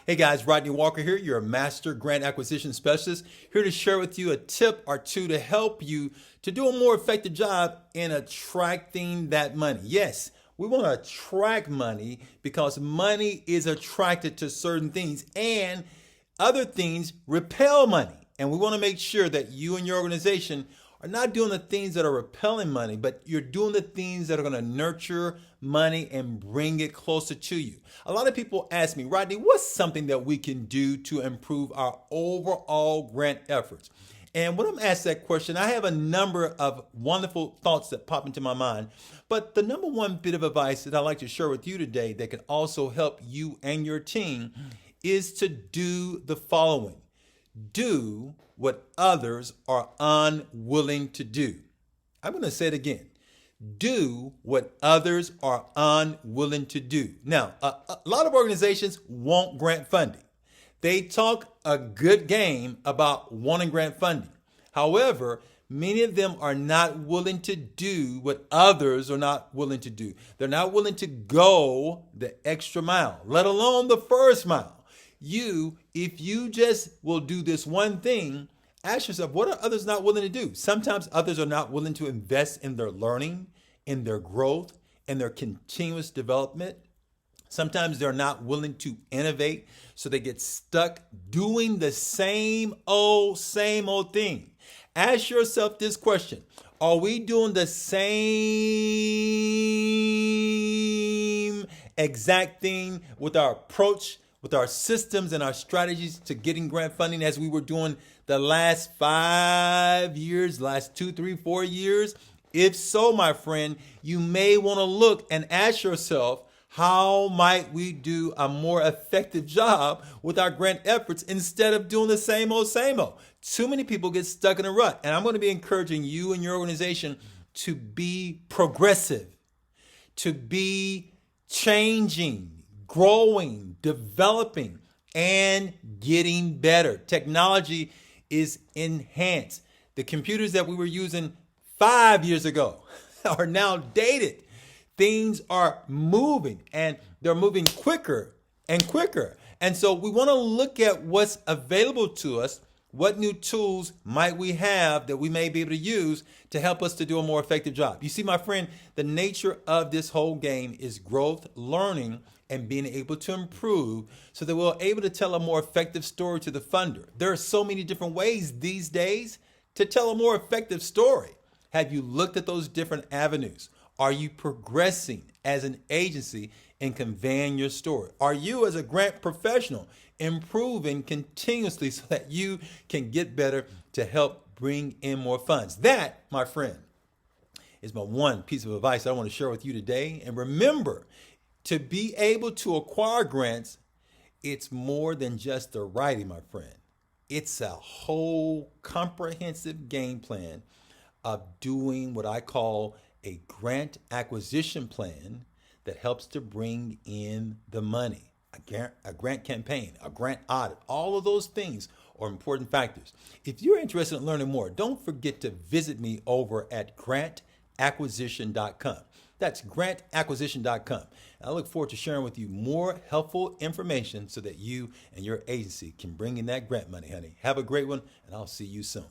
Hey guys, Rodney Walker here, your Master Grant Acquisition Specialist, here to share with you a tip or two to help you to do a more effective job in attracting that money. Yes, we want to attract money because money is attracted to certain things and other things repel money. And we want to make sure that you and your organization are not doing the things that are repelling money, but you're doing the things that are going to nurture money and bring it closer to you. A lot of people ask me, Rodney, what's something that we can do to improve our overall grant efforts? And when I'm asked that question, I have a number of wonderful thoughts that pop into my mind. But the number one bit of advice that I'd like to share with you today that can also help you and your team is to do the following. Do what others are unwilling to do. I'm going to say it again. Do what others are unwilling to do. Now, a lot of organizations want grant funding. They talk a good game about wanting grant funding. However, many of them are not willing to do what others are not willing to do. They're not willing to go the extra mile, let alone the first mile. If you just will do this one thing, ask yourself, what are others not willing to do? Sometimes others are not willing to invest in their learning, in their growth, in their continuous development. Sometimes they're not willing to innovate, so they get stuck doing the same old thing. Ask yourself this question. Are we doing the same exact thing with our approach, with our systems and our strategies to getting grant funding as we were doing the last 5 years, last 2, 3, 4 years? If so, my friend, you may want to look and ask yourself, how might we do a more effective job with our grant efforts instead of doing the same old? Too many people get stuck in a rut. And I'm going to be encouraging you and your organization to be progressive, to be changing, growing, developing, and getting better. Technology is enhanced. The computers that we were using 5 years ago are now dated. Things are moving and they're moving quicker and quicker. And so we want to look at what's available to us. What new tools might we have that we may be able to use to help us to do a more effective job? You see, my friend, the nature of this whole game is growth, learning, and being able to improve so that we're able to tell a more effective story to the funder. There are so many different ways these days to tell a more effective story. Have you looked at those different avenues? Are you progressing as an agency in conveying your story? Are you as a grant professional improving continuously so that you can get better to help bring in more funds? That, my friend, is my one piece of advice I want to share with you today. And remember, to be able to acquire grants, it's more than just the writing, my friend. It's a whole comprehensive game plan of doing what I call a grant acquisition plan that helps to bring in the money. A grant campaign, a grant audit, all of those things are important factors. If you're interested in learning more, don't forget to visit me over at grantacquisition.com. That's grantacquisition.com. I look forward to sharing with you more helpful information so that you and your agency can bring in that grant money, honey. Have a great one, and I'll see you soon.